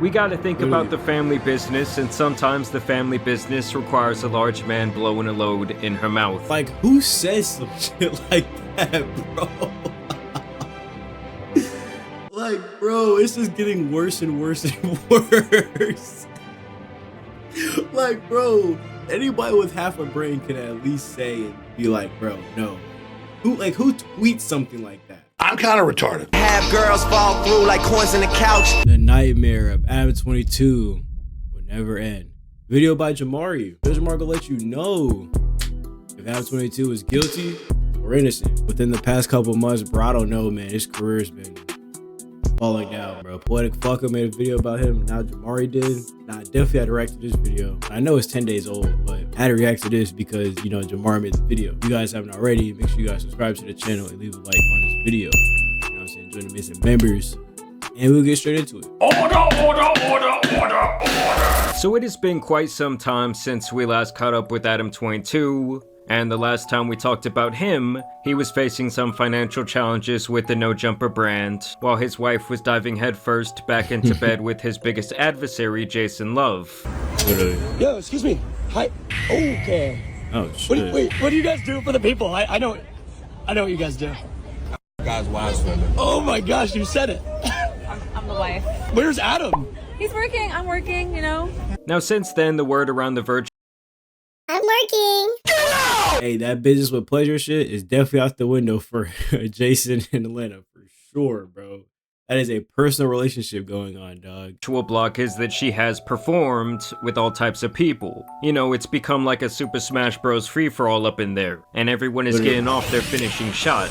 We gotta think about the family business, and sometimes the family business requires a large man blowing a load in her mouth. Like, who says some shit like that, bro? Like, bro, it's just getting worse and worse and worse. Like, bro, anybody with half a brain can at least say and be like, bro, no. Who tweets something like that? I'm kind of retarded. Have girls fall through like coins in the couch. The nightmare of Adam22 will never end. Video by Jamari. Jamari gonna let you know if Adam22 is guilty or innocent. Within the past couple months, bro, I don't know, man. His career's been falling down, bro. Poetic Fucker made a video about him. Now Jamari did. Now I definitely had to react to this video. I know it's 10 days old, but I had to react to this because, you know, Jamari made the video. If you guys haven't already, make sure you guys subscribe to the channel and leave a like on this video. You know what I'm saying? Join the Mazin Members. And we'll get straight into it. So it has been quite some time since we last caught up with Adam22. And the last time we talked about him, he was facing some financial challenges with the No Jumper brand, while his wife was diving headfirst back into bed with his biggest adversary, Jason Love. Yo, excuse me. Hi. Okay. Oh, shit. Wait, what do you guys do for the people? I know what you guys do. Guys, wives for them. Oh my gosh, you said it. I'm the wife. Where's Adam? He's working, I'm working, you know. Now since then, the word around the Virgin I'm working. Hey, that business with pleasure shit is definitely out the window for Jason and Atlanta, for sure, bro. That is a personal relationship going on, dog. actual block is that she has performed with all types of people. You know, it's become like a Super Smash Bros. Free-for-all up in there, and everyone is getting off their finishing shot.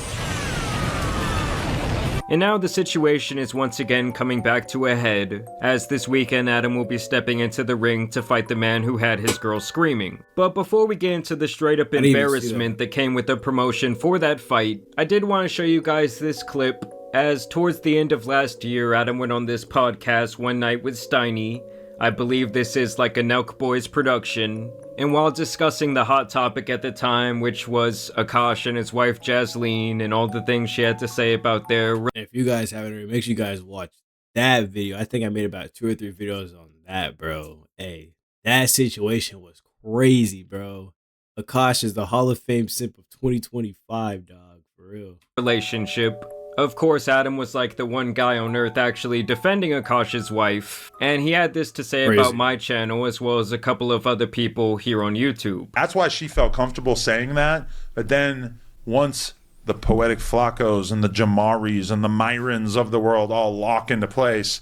And now the situation is once again coming back to a head, as this weekend Adam will be stepping into the ring to fight the man who had his girl screaming. But before we get into the straight up embarrassment that came with the promotion for that fight, I did want to show you guys this clip, as towards the end of last year, Adam went on this podcast one night with Steiny. I believe this is like a Nelk Boys production. And while discussing the hot topic at the time, which was Akash and his wife Jasleen and all the things she had to say about their... If you guys haven't already, make sure you guys watch that video. I think I made about 2 or 3 videos on that, bro. Hey, that situation was crazy, bro. Akash is the Hall of Fame simp of 2025, dog, for real. Relationship. Of course, Adam was like the one guy on earth actually defending Akash's wife, and he had this to say about my channel as well as a couple of other people here on YouTube. That's why she felt comfortable saying that. But then once the Poetic Flacos and the Jamaris and the Myrons of the world all lock into place,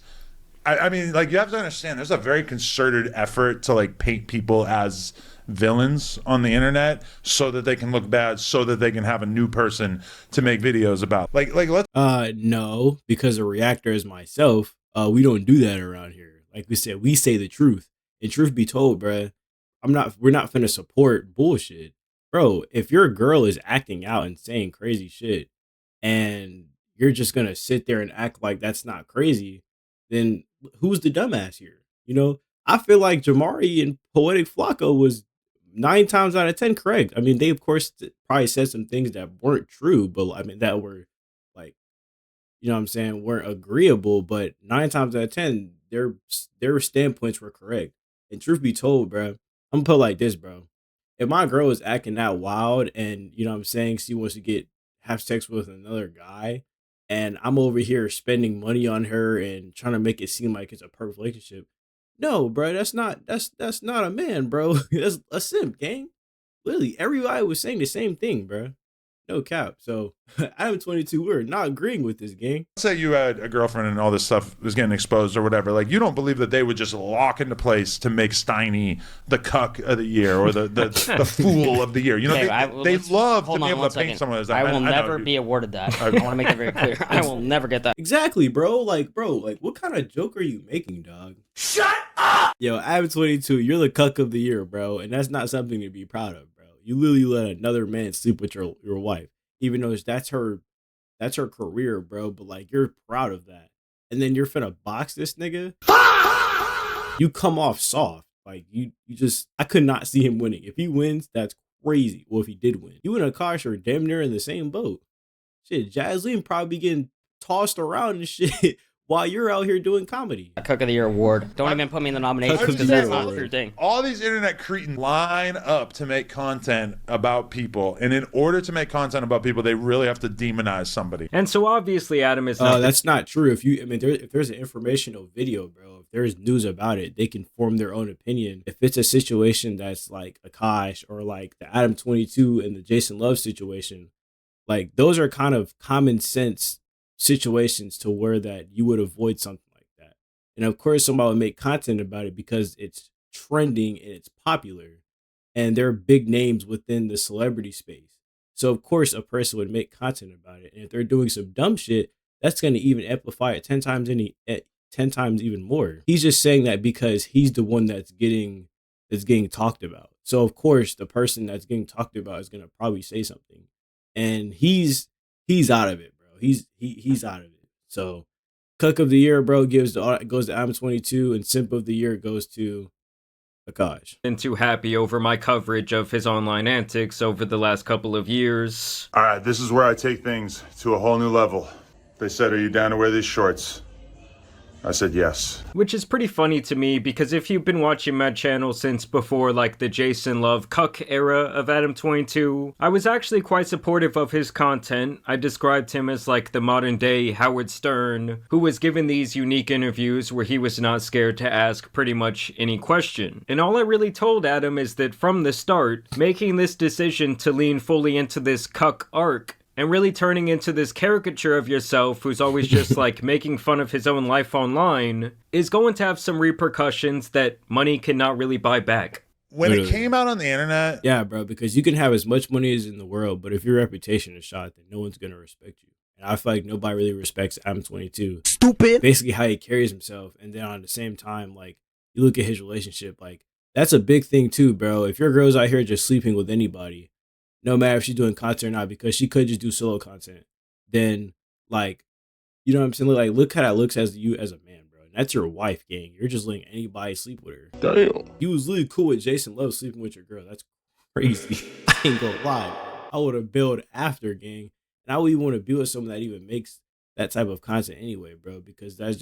I mean, like, you have to understand, there's a very concerted effort to like paint people as villains on the internet so that they can look bad, so that they can have a new person to make videos about. Like let's No, because a reactor is myself. We don't do that around here. Like we said, we say the truth. And truth be told, bruh, we're not finna support bullshit. Bro, if your girl is acting out and saying crazy shit and you're just gonna sit there and act like that's not crazy, then who's the dumbass here? You know, I feel like Jamari and Poetic Flacco was 9 times out of 10 correct. I mean, they of course probably said some things that weren't true, but I mean that were like, you know what I'm saying, weren't agreeable, but 9 times out of 10 their standpoints were correct. And truth be told, bro, I'm gonna put it like this, bro. If my girl is acting that wild and, you know what I'm saying, she wants to have sex with another guy, and I'm over here spending money on her and trying to make it seem like it's a perfect relationship. No, bro, that's not a man, bro. That's a simp, gang. Literally, everybody was saying the same thing, bro. No cap. So, Adam22, we're not agreeing with this, gang. say you had a girlfriend and all this stuff was getting exposed or whatever. Like, you don't believe that they would just lock into place to make Steiny the cuck of the year or the fool of the year. You know, Okay, they love to be able to second. paint someone as that. I will never know, be awarded that. I want to make that very clear. I will never get that. Exactly, bro. Like, what kind of joke are you making, dog? Shut up! Yo, Adam22, you're the cuck of the year, bro. And that's not something to be proud of, bro. You literally let another man sleep with your wife, even though that's her career, bro. But like, you're proud of that. And then you're finna box this nigga. You come off soft. Like, you just, I could not see him winning. If he wins, that's crazy. Well, if he did win, you and Akash are damn near in the same boat. Shit, Jasleen probably getting tossed around and shit while you're out here doing comedy. A Cook of the Year award. Don't even put me in the nomination Cook of the because Year that's not award. your thing. All these internet cretins line up to make content about people, and in order to make content about people, they really have to demonize somebody. And so obviously Adam is not That's not true. If there's an informational video, bro, if there's news about it, they can form their own opinion. If it's a situation that's like Akash or like the Adam22 and the Jason Love situation, like those are kind of common sense situations to where that you would avoid something like that. And of course, somebody would make content about it because it's trending and it's popular, and they're big names within the celebrity space. So of course, a person would make content about it, and if they're doing some dumb shit, that's going to even amplify it 10 times even more. He's just saying that because he's the one that's getting talked about. So of course, the person that's getting talked about is going to probably say something, and he's out of it, bro. He's out of it. So Cuck of the Year, bro, goes to Adam22, and Simp of the Year goes to Akash. been too happy over my coverage of his online antics over the last couple of years. All right, this is where I take things to a whole new level. They said, "Are you down to wear these shorts?" I said yes. Which is pretty funny to me because if you've been watching my channel since before like the Jason Love Cuck era of Adam22, I was actually quite supportive of his content. I described him as like the modern day Howard Stern, who was given these unique interviews where he was not scared to ask pretty much any question. And all I really told Adam is that from the start, making this decision to lean fully into this cuck arc and really turning into this caricature of yourself who's always just like making fun of his own life online is going to have some repercussions that money cannot really buy back. When Literally. it came out on the internet, Yeah, bro, because you can have as much money as in the world, but if your reputation is shot, then no one's going to respect you. And I feel like nobody really respects Adam22. Stupid. Basically how he carries himself. And then on the same time, like, you look at his relationship, like, that's a big thing too, bro. If your girl's out here just sleeping with anybody, no matter if she's doing content or not, because she could just do solo content, then, like, you know what I'm saying? Like, look how that looks as you as a man, bro. And that's your wife, gang. You're just letting anybody sleep with her. Damn. He was really cool with Jason Love sleeping with your girl. That's crazy. I ain't gonna lie. I would have built after, gang. And I would even want to be with someone that even makes that type of content anyway, bro, because that's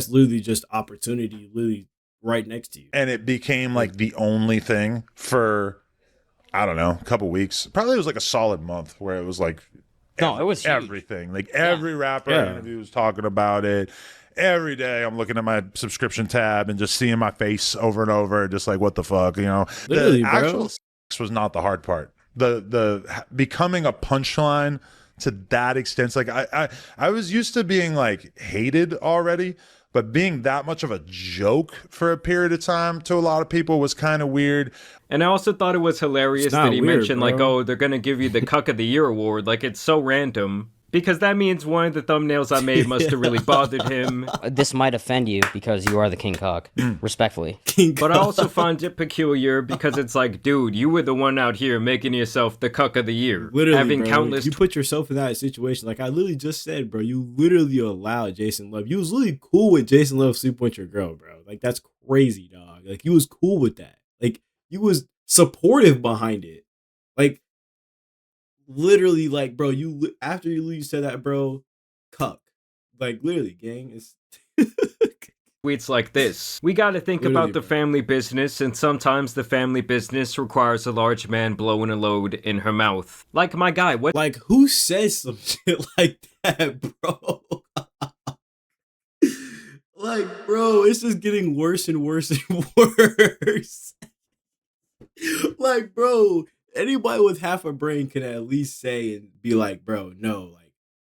literally just opportunity literally right next to you. and it became like the only thing for, I don't know, a couple weeks. Probably it was like a solid month where it was like No, it was huge. everything. Like every rapper Yeah. I interviewed was talking about it. Every day I'm looking at my subscription tab and just seeing my face over and over, just like, what the fuck, you know? Literally, the bro. actual sex was not the hard part. The becoming a punchline to that extent. Like I was used to being like hated already, but being that much of a joke for a period of time to a lot of people was kind of weird. And I also thought it was hilarious It's not that he weird, mentioned bro. like, oh, they're gonna give you the Cuck of the Year award. Like, it's so random. Because that means one of the thumbnails I made must have really bothered him. This might offend you because you are the king cock. Respectfully. But I also find it peculiar because it's like, dude, you were the one out here making yourself the Cuck of the Year. Literally, having bro, countless you put yourself in that situation. Like I literally just said, bro, you literally allowed Jason Love. You was literally cool with Jason Love sleeping with your girl, bro. Like that's crazy, dog. Like you was cool with that. Like you was supportive behind it. Like literally, like, bro, after you said that, bro, cuck. Like literally, gang. It's tweets like this. We gotta think Literally, about the bro. family business, and sometimes the family business requires a large man blowing a load in her mouth. Like my guy, what like who says some shit like that, bro? Like, bro, it's just getting worse and worse and worse. Like, bro, anybody with half a brain can at least say and be like, bro, no,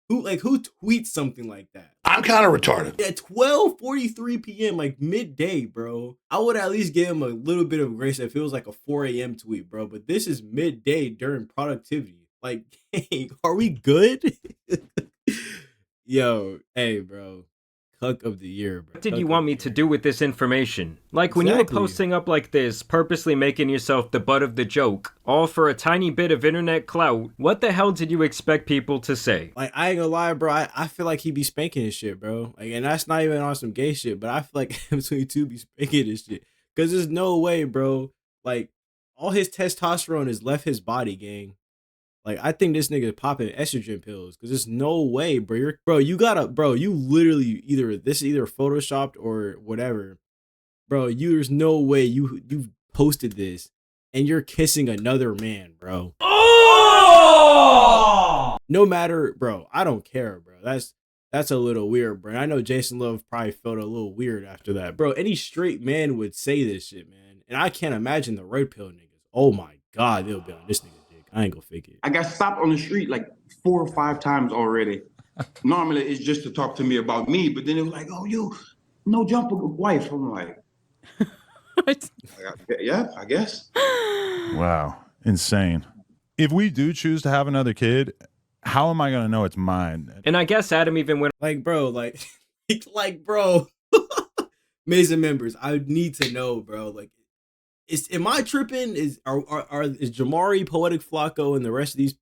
who tweets something like that? I'm kind of retarded. At 12:43 p.m., like midday, bro. I would at least give him a little bit of grace if it was like a 4 a.m. tweet, bro. But this is midday during productivity. Like, hey, are we good? Yo, hey, bro. Cuck of the Year, bro. did Cuck you of want the me to year. do with this information? Like when you were Exactly. posting up like this, purposely making yourself the butt of the joke, all for a tiny bit of internet clout, what the hell did you expect people to say? Like, I ain't gonna lie, bro. I feel like he be spanking his shit, bro. Like, and that's not even on some gay shit, but I feel like M22 be spanking his shit. Cause there's no way, bro. Like, all his testosterone has left his body, gang. Like, I think this nigga popping estrogen pills because there's no way, bro. You literally this is either photoshopped or whatever, bro. There's no way you posted this and you're kissing another man, bro. Oh! No matter, bro. I don't care, bro. That's a little weird, bro. I know Jason Love probably felt a little weird after that, bro. Any straight man would say this shit, man. And I can't imagine the red pill niggas. Oh my God, they'll be on this nigga's dick. I ain't gonna fake it. I got stopped on the street like 4 or 5 times already. Normally it's just to talk to me about me, but then it was like, oh, you no jumper wife. I'm like, What? yeah, I guess. Wow. Insane. If we do choose to have another kid, how am I going to know it's mine? And I guess Adam even went like, bro, bro, Mazin members, I need to know, bro. Like, am I tripping? Is Jamari, Poetic Flacco, and the rest of these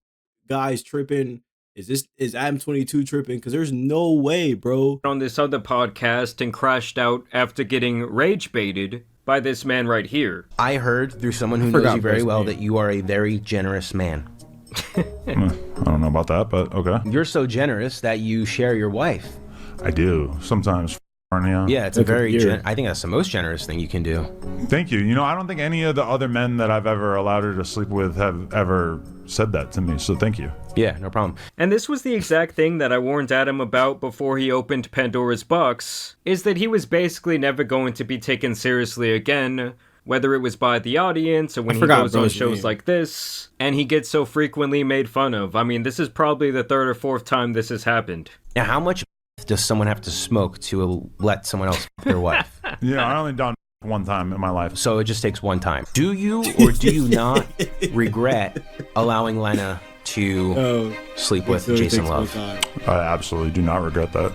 guys tripping? Is Adam22 tripping? Because there's no way, bro. On this other podcast and crashed out after getting rage baited by this man right here. I heard through someone who knows you very well that you are a very generous man. I don't know about that, but okay. You're so generous that you share your wife. I do sometimes. Yeah, it's a very. I think that's the most generous thing you can do. Thank you. You know, I don't think any of the other men that I've ever allowed her to sleep with have ever said that to me. So thank you. Yeah, no problem. And this was the exact thing that I warned Adam about before he opened Pandora's box, is that he was basically never going to be taken seriously again, whether it was by the audience or when he goes on shows like this, and he gets so frequently made fun of. I mean, this is probably the 3rd or 4th time this has happened. Now, how much does someone have to smoke to let someone else f their wife? Yeah, I only done one time in my life. So it just takes one time. Do you or do you not regret allowing Lena to sleep with Jason Love? I absolutely do not regret that.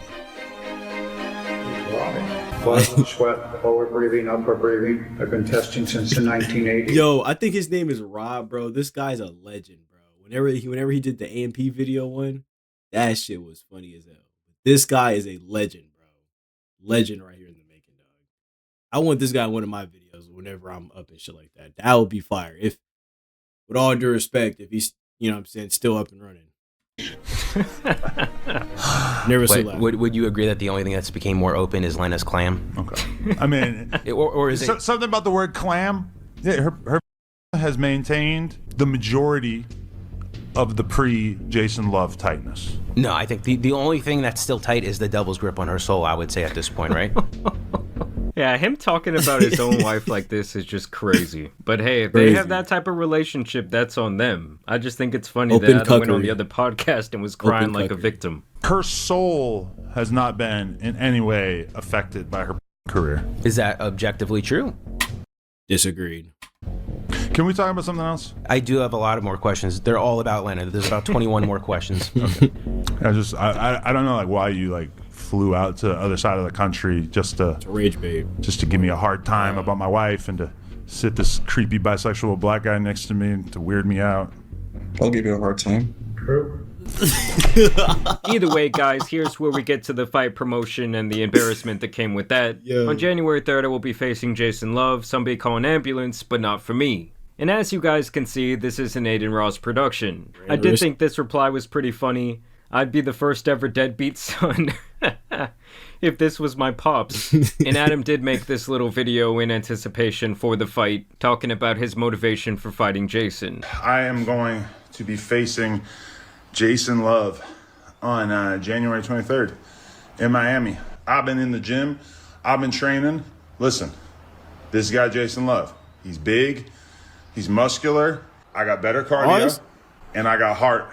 Blood, sweat, forward breathing, upper breathing. I've been testing since the 1980s. Yo, I think his name is Rob, bro. This guy's a legend, bro. Whenever he did the AMP video one, that shit was funny as hell. This guy is a legend, bro. Legend right here in the making, dog. I want this guy in one of my videos whenever I'm up and shit like that. That would be fire. If, with all due respect, if he's, you know what I'm saying, still up and running. Never so loud. Would you agree that the only thing that's became more open is Lena's clam? Okay. I mean, or is it something about the word clam? Yeah, her has maintained the majority of the pre-Jason Love tightness. No, I think the only thing that's still tight is the devil's grip on her soul, I would say at this point, right? Yeah, him talking about his own wife like this is just crazy. But hey, if they have that type of relationship, that's on them. I just think it's funny that Adam went on the other podcast and was crying like a victim. Her soul has not been in any way affected by her career. Is that objectively true? Disagreed. Can we talk about something else? I do have a lot of more questions. They're all about Lena. There's about 21 more questions. Okay. I don't know like why you like flew out to the other side of the country just to rage bait, just to give me a hard time about my wife and to sit this creepy bisexual black guy next to me and to weird me out. I'll give you a hard time. True. Either way, guys, here's where we get to the fight promotion and the embarrassment that came with that. Yo. On January 3rd, I will be facing Jason Love. Somebody call an ambulance, but not for me. And as you guys can see, this is an Aiden Ross production. I did think this reply was pretty funny. I'd be the first ever deadbeat son if this was my pops. And Adam did make this little video in anticipation for the fight, talking about his motivation for fighting Jason. I am going to be facing Jason Love on January 23rd in Miami. I've been in the gym. I've been training. Listen, this guy Jason Love, he's big. He's muscular. I got better cardio, and I got heart.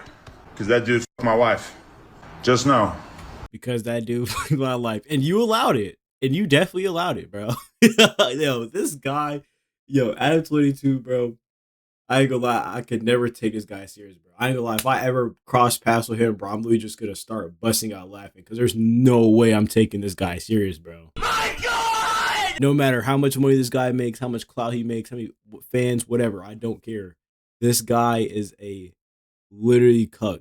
Because that dude fucked my wife. Just know. Because that dude fucked my life. And you allowed it. And you definitely allowed it, bro. Yo, this guy, Adam22, bro. I ain't gonna lie. I could never take this guy serious, bro. I ain't gonna lie. If I ever cross paths with him, bro, I'm literally just gonna start busting out laughing. Because there's no way I'm taking this guy serious, bro. My God! No matter how much money this guy makes, how much clout he makes, how many fans, whatever, I don't care. This guy is a literally cuck.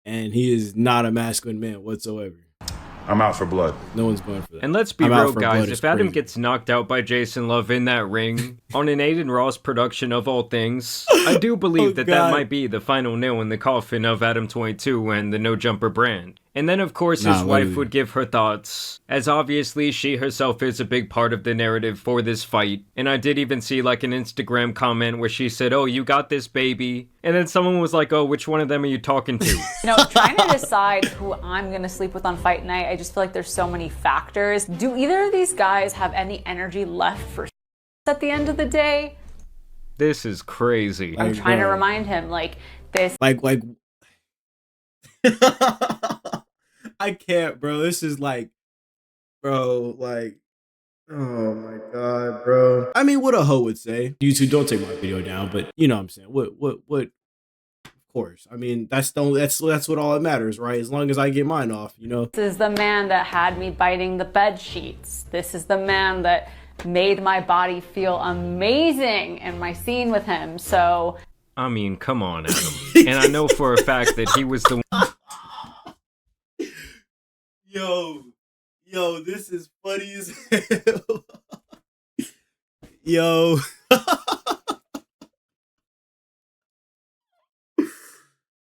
And he is not a masculine man whatsoever. I'm out for blood. No one's going for that. And let's be I'm out real, for guys. blood If is Adam crazy. gets knocked out by Jason Love in that ring, on an Aiden Ross production of all things, I do believe that might be the final nail in the coffin of Adam22 and the No Jumper brand. And then, of course, his wife would give her thoughts, as obviously she herself is a big part of the narrative for this fight. And I did even see like an Instagram comment where she said, "Oh, you got this, baby." And then someone was like, "Oh, which one of them are you talking to?" You know, trying to decide who I'm going to sleep with on fight night, I just feel like there's so many factors. Do either of these guys have any energy left for at the end of the day? This is crazy. I'm trying to remind him, like, this. Like, I can't, bro. This is like, bro, like, oh my God, bro. I mean, what a hoe would say. You two, don't take my video down, but you know what I'm saying. What, of course. I mean, that's what all that matters, right? As long as I get mine off, you know? This is the man that had me biting the bed sheets. This is the man that made my body feel amazing in my scene with him, so. I mean, come on, Adam. And I know for a fact that he was the Yo, this is funny as hell. Yo.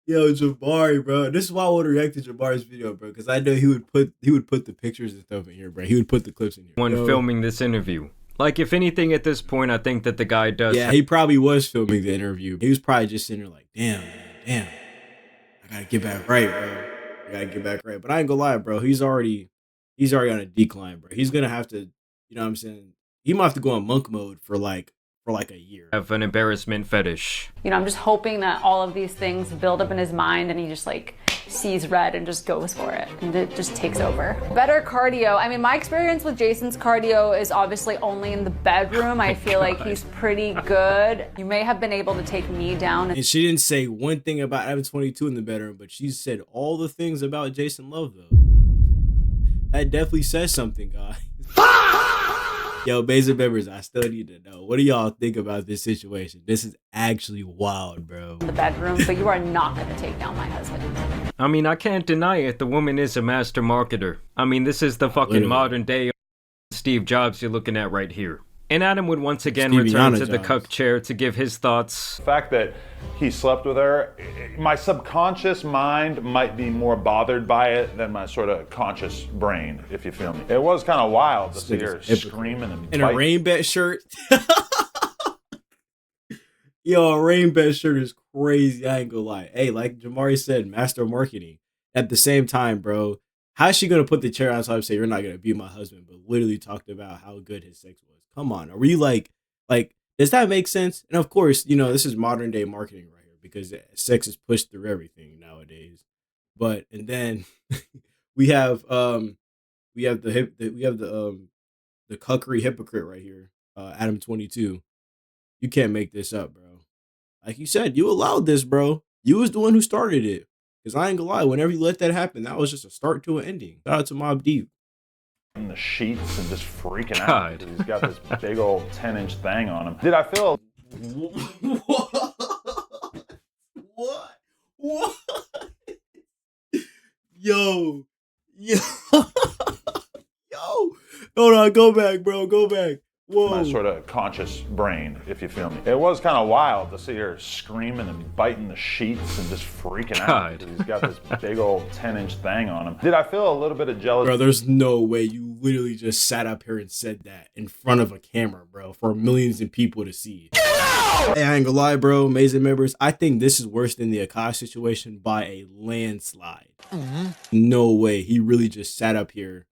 Yo, Jabari, bro. This is why I want to react to Jabari's video, bro, because I know he would put the pictures and stuff in here, bro. He would put the clips in here. one filming this interview. Like, if anything, at this point, I think that the guy does. Yeah, he probably was filming the interview. He was probably just sitting there like, damn. I gotta get back right, bro. But I ain't gonna lie, bro. He's already on a decline, bro. He's gonna have to, you know what I'm saying? He might have to go in monk mode for like a year. Have an embarrassment fetish. You know, I'm just hoping that all of these things build up in his mind and he just like sees red and just goes for it and it just takes over. Better cardio. I mean, my experience with Jason's cardio is obviously only in the bedroom. I feel like he's pretty good. You may have been able to take me down. And she didn't say one thing about Adam22 in the bedroom, but she said all the things about Jason Love, though. That definitely says something, guys. Yo, Mazin Members, I still need to know. What do y'all think about this situation? This is actually wild, bro. The bedroom, but you are not going to take down my husband. I mean, I can't deny it. The woman is a master marketer. I mean, this is the fucking modern day Steve Jobs you're looking at right here. And Adam would once again return to the cuck chair to give his thoughts. The fact that he slept with her, my subconscious mind might be more bothered by it than my sort of conscious brain, if you feel me. It was kind of wild to see her screaming and in a rain bet shirt. Yo, a rain bet shirt is crazy. I ain't gonna lie. Hey, like Jamari said, master marketing. At the same time, bro, how's she gonna put the chair on top and say you're not gonna be my husband, but literally talked about how good his sex was? Come on, are we like, does that make sense? And of course, you know, this is modern day marketing right here because sex is pushed through everything nowadays. But and then we have the cuckery hypocrite right here, Adam22. You can't make this up, bro. Like you said, you allowed this, bro. You was the one who started it. Because I ain't gonna lie, whenever you let that happen, that was just a start to an ending. Shout out to Mobb Deep. in the sheets and just freaking out. He's got this big old 10-inch thing on him. Did I feel... What? Yo. Hold on, go back, bro. Go back. Whoa. My sort of conscious brain, if you feel me. It was kind of wild to see her screaming and biting the sheets and just freaking out. He's got this big old 10-inch thing on him. Did I feel a little bit of jealousy? Bro, there's no way you literally just sat up here and said that in front of a camera, bro, for millions of people to see. Hey, I ain't gonna lie, bro. Mazin Members, I think this is worse than the Akash situation by a landslide. No way. He really just sat up here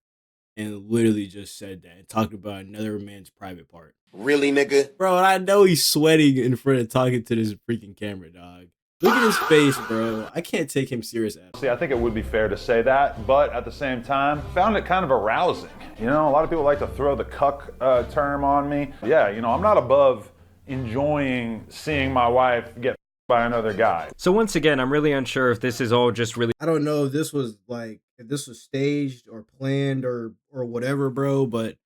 and literally just said that and talked about another man's private part. Really, nigga? Bro, and I know he's sweating in front of talking to this freaking camera, dog. Look at his face, bro. I can't take him serious at all. See, I think it would be fair to say that, but at the same time, found it kind of arousing. You know, a lot of people like to throw the cuck term on me. Yeah, you know, I'm not above enjoying seeing my wife get by another guy. So once again, I'm really unsure if this is all just really... I don't know if this was like, if this was staged or planned or whatever, bro, but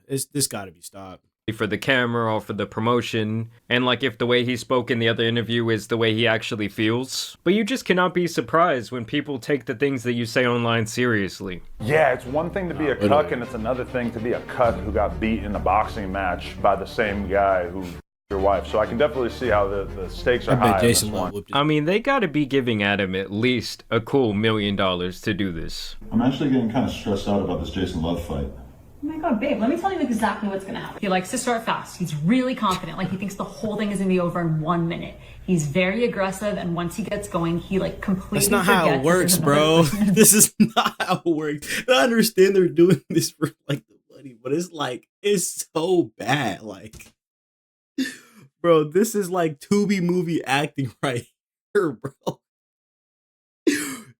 this gotta be stopped. for the camera or for the promotion, and like if the way he spoke in the other interview is the way he actually feels. But you just cannot be surprised when people take the things that you say online seriously. Yeah, it's one thing to be a cuck and it's another thing to be a cunt who got beat in a boxing match by the same guy who your wife. So I can definitely see how the stakes are high. Jason I mean, they gotta be giving Adam at least a cool $1 million to do this. I'm actually getting kind of stressed out about this Jason Love fight. Oh my god, babe, let me tell you exactly what's gonna happen. He likes to start fast. He's really confident. Like, he thinks the whole thing is gonna be over in 1 minute. He's very aggressive, and once he gets going, he like completely That's not how it works, bro. This is not how it works. I understand they're doing this for like the money, but it's like, it's so bad. Like, bro, this is like Tubi movie acting right here, bro.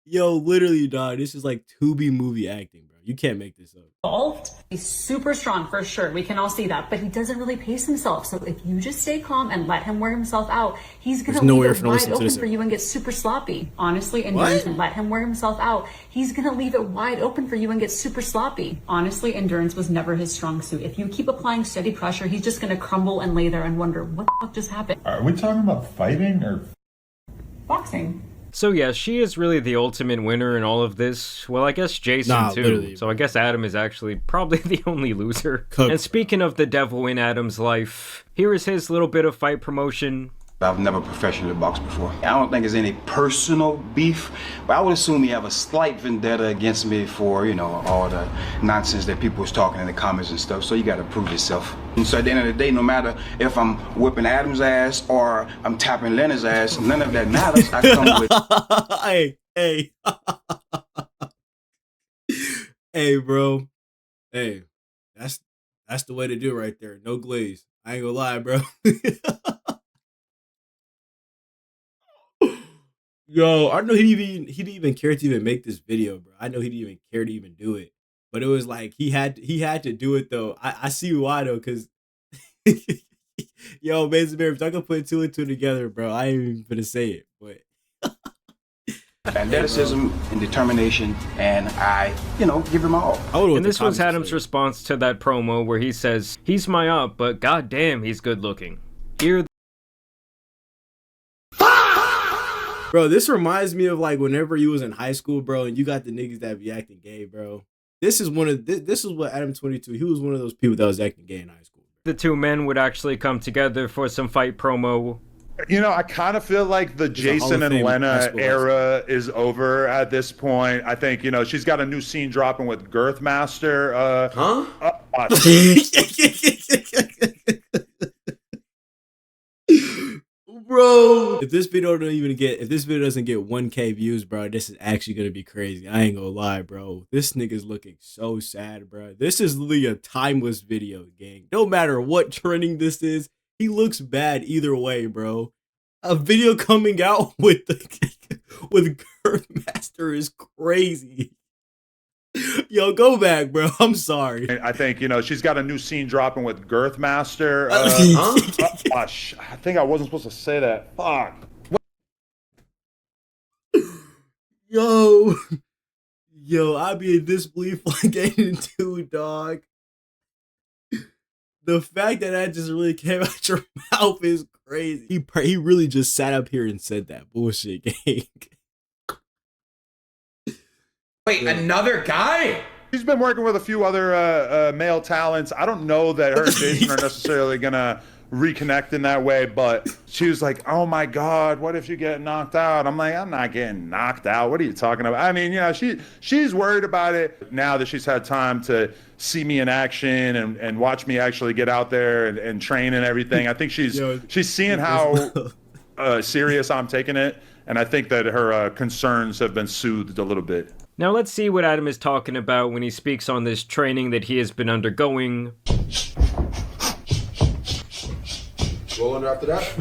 Yo, literally, dog, this is like Tubi movie acting, bro. You can't make this up. Involved. He's super strong for sure. We can all see that, but he doesn't really pace himself. So if you just stay calm and let him wear himself out, he's gonna leave it wide open for you and get super sloppy. Honestly, endurance and let him wear himself out. He's gonna leave it wide open for you and get super sloppy. Honestly, endurance was never his strong suit. If you keep applying steady pressure, he's just gonna crumble and lay there and wonder what the fuck just happened. Are we talking about fighting or boxing? So yeah, she is really the ultimate winner in all of this. Well, I guess Jason too. Literally. So I guess Adam is actually probably the only loser. And speaking of the devil in Adam's life, here is his little bit of fight promotion. I've never professionally boxed before. I don't think there's any personal beef, but I would assume you have a slight vendetta against me for, you know, all the nonsense that people was talking in the comments and stuff. So you got to prove yourself. And so at the end of the day, no matter if I'm whipping Adam's ass or I'm tapping Leonard's ass, none of that matters. I come with. Hey. Hey, bro. Hey, that's the way to do it right there. No glaze. I ain't gonna lie, bro. Yo, I know he didn't even care to even make this video, bro. I know he didn't even care to even do it, but it was like he had to do it though. I see why though, cause yo, Mazin Members, I can put two and two together, bro. I ain't even gonna say it, but athleticism and determination, and I, you know, give him all. And this was Adam's response to that promo where he says, "He's my up, but goddamn, he's good looking." Here. Bro, this reminds me of like whenever you was in high school, bro, and you got the niggas that be acting gay, bro. This is what Adam22, he was one of those people that was acting gay in high school. The two men would actually come together for some fight promo. You know, I kind of feel like the Jason and Lena era is over at this point. I think, you know, she's got a new scene dropping with Girthmaster. Bro, if this video doesn't get 1K views, bro, this is actually gonna be crazy. I ain't gonna lie, bro. This nigga's looking so sad, bro. This is literally a timeless video, gang. No matter what trending this is, he looks bad either way, bro. A video coming out with Girthmaster is crazy. Yo, go back, bro. I'm sorry. I think, you know, she's got a new scene dropping with Girthmaster. I think I wasn't supposed to say that. Fuck. Yo, I be in disbelief like 8 and 2, dog. The fact that just really came out your mouth is crazy. He really just sat up here and said that bullshit, gang. Wait, another guy? She's been working with a few other male talents. I don't know that her and Jason are necessarily gonna reconnect in that way, but she was like, "Oh my God, what if you get knocked out?" I'm like, "I'm not getting knocked out. What are you talking about?" I mean, you know, she's worried about it now that she's had time to see me in action and watch me actually get out there and train and everything. I think she's seeing how serious I'm taking it, and I think that her concerns have been soothed a little bit. Now let's see what Adam is talking about when he speaks on this training that he has been undergoing. Roll under after that.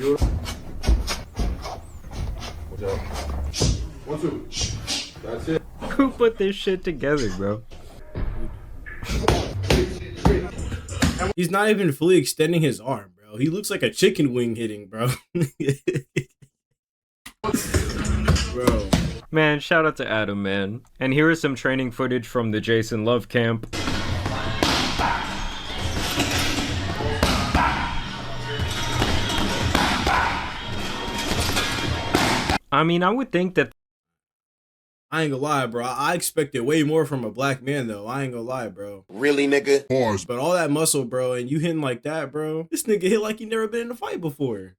Watch out. 1, 2. That's it. Who put this shit together, bro? He's not even fully extending his arm, bro. He looks like a chicken wing hitting, bro. Bro. Man, shout out to Adam, man. And here is some training footage from the Jason Love camp. I mean, I would think that. I ain't gonna lie, bro. I expected way more from a black man, though. I ain't gonna lie, bro. Really, nigga? Pause. But all that muscle, bro, and you hitting like that, bro. This nigga hit like he never been in a fight before.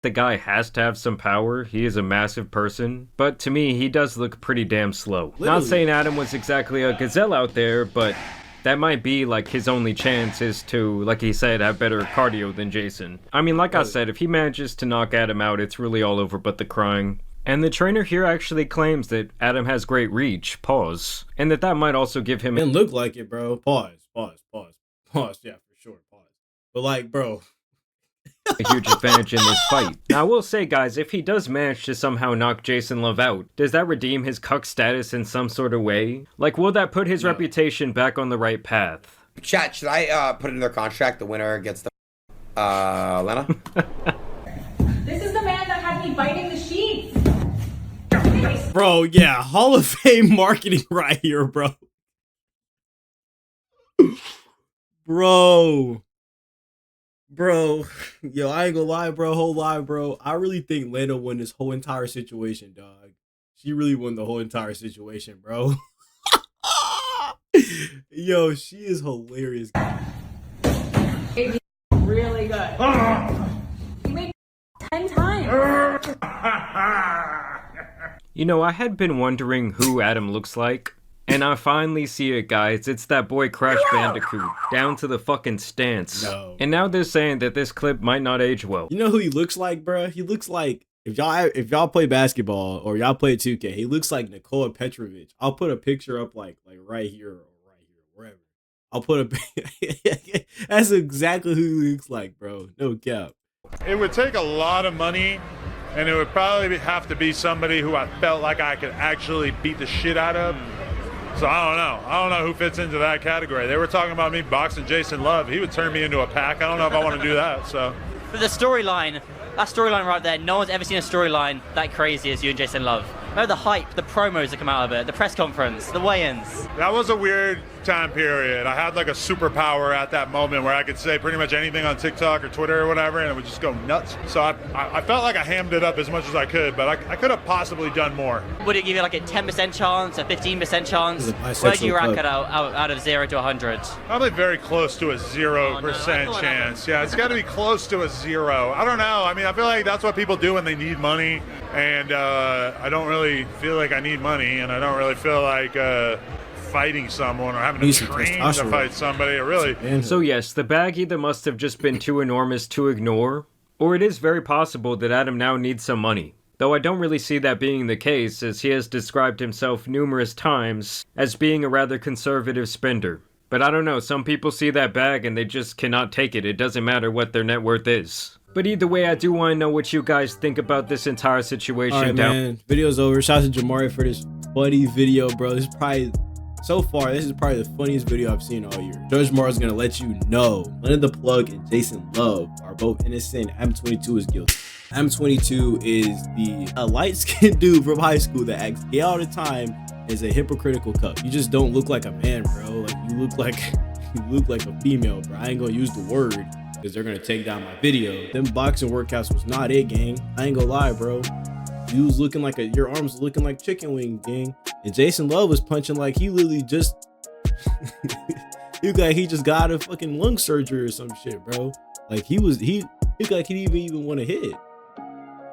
The guy has to have some power. He is a massive person. But to me, he does look pretty damn slow. Literally. Not saying Adam was exactly a gazelle out there, but that might be like his only chance is to, like he said, have better cardio than Jason. I mean, like I said, if he manages to knock Adam out, it's really all over but the crying. And the trainer here actually claims that Adam has great reach, pause, and that might also give him... Didn't look like it, bro. Pause. Yeah, for sure, pause. But like, bro... a huge advantage in this fight. Now, I will say, guys, if he does manage to somehow knock Jason Love out, does that redeem his cuck status in some sort of way? Like, will that put his reputation back on the right path? Chat, should I put in their contract the winner gets the Lena? This is the man that had me biting the sheets. Bro, yeah, Hall of Fame marketing right here, bro. Bro, yo, I ain't gonna lie, bro, whole lie, bro. I really think Lena won this whole entire situation, dog. She really won the whole entire situation, bro. Yo, she is hilarious. It's really good. You made 10 times. You know, I had been wondering who Adam looks like. And I finally see it, guys. It's that boy Crash Bandicoot, down to the fucking stance. No. And now they're saying that this clip might not age well. You know who he looks like, bro? He looks like, if y'all play basketball or y'all play 2K, he looks like Nikola Petrovic. I'll put a picture up like right here or right here, wherever. I'll put a that's exactly who he looks like, bro. No cap. It would take a lot of money, and it would probably have to be somebody who I felt like I could actually beat the shit out of. So I don't know who fits into that category. They were talking about me boxing Jason Love. He would turn me into a pack. I don't know if I want to do that, so. But the storyline, that storyline right there, no one's ever seen a storyline that crazy as you and Jason Love. Remember the hype, the promos that come out of it, the press conference, the weigh-ins. That was a weird time period. I had like a superpower at that moment where I could say pretty much anything on TikTok or Twitter or whatever, and it would just go nuts. So I felt like I hammed it up as much as I could, but I could have possibly done more. Would it give you like a 10% chance, a 15% chance? Where do you rank it out of 0 to 100? Probably very close to a 0% chance. Yeah, it's got to be close to a 0. I don't know. I mean, I feel like that's what people do when they need money, and I don't really feel like I need money, and I don't really feel like fighting someone or having to train to fight somebody. Really. So yes, the bag either must have just been too enormous to ignore, or it is very possible that Adam now needs some money. Though I don't really see that being the case, as he has described himself numerous times as being a rather conservative spender. But I don't know, some people see that bag and they just cannot take it. It doesn't matter what their net worth is. But either way, I do want to know what you guys think about this entire situation. All right, man. Video's over. Shout out to Jamari for this funny video, bro. This is probably, so far, this is probably the funniest video I've seen all year. Judge Jamar is going to let you know Leonard the Plug and Jason Love are both innocent. Adam22 is guilty. Adam22 is the light-skinned dude from high school that acts gay all the time, is a hypocritical cuck. You just don't look like a man, bro. Like, you look like a female, bro. I ain't going to use the word, because they're gonna take down my video. Them boxing workouts was not it, gang. I ain't gonna lie, bro. You was looking like your arms was looking like chicken wing, gang. And Jason Love was punching like he literally just he just got a fucking lung surgery or some shit, bro. Like he looked like he didn't even want to hit.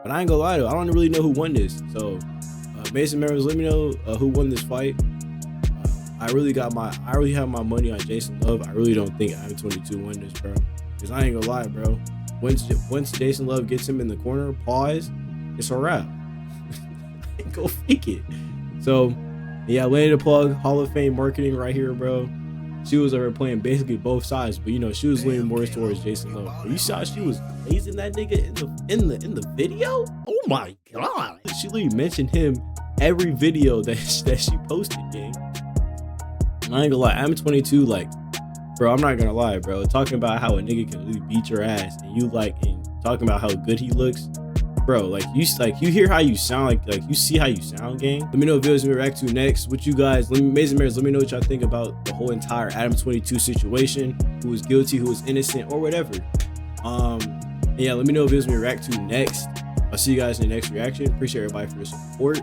But I ain't gonna lie though, I don't really know who won this. So Mazin Members, let me know who won this fight. I really have my money on Jason Love. I really don't think Adam22 won this, bro. Cause I ain't gonna lie, bro. Once Jason Love gets him in the corner, pause, it's a wrap. I ain't gonna fake it. So, yeah, Leonard the Plug, Hall of Fame marketing right here, bro. She was over playing basically both sides, but you know she was leaning more towards Jason Love. But you saw she was blazing that nigga in the video. Oh my god! She literally mentioned him every video that she posted, gang. And I ain't gonna lie, Adam22 like. Bro, I'm not gonna lie, bro. Talking about how a nigga can really beat your ass and talking about how good he looks, bro. Like you hear how you sound, like you see how you sound, gang. Let me know what videos we react to next. What you guys, Mazin Members, let me know what y'all think about the whole entire Adam22 situation. Who was guilty, who was innocent, or whatever. Yeah, let me know what videos we react to next. I'll see you guys in the next reaction. Appreciate everybody for the support.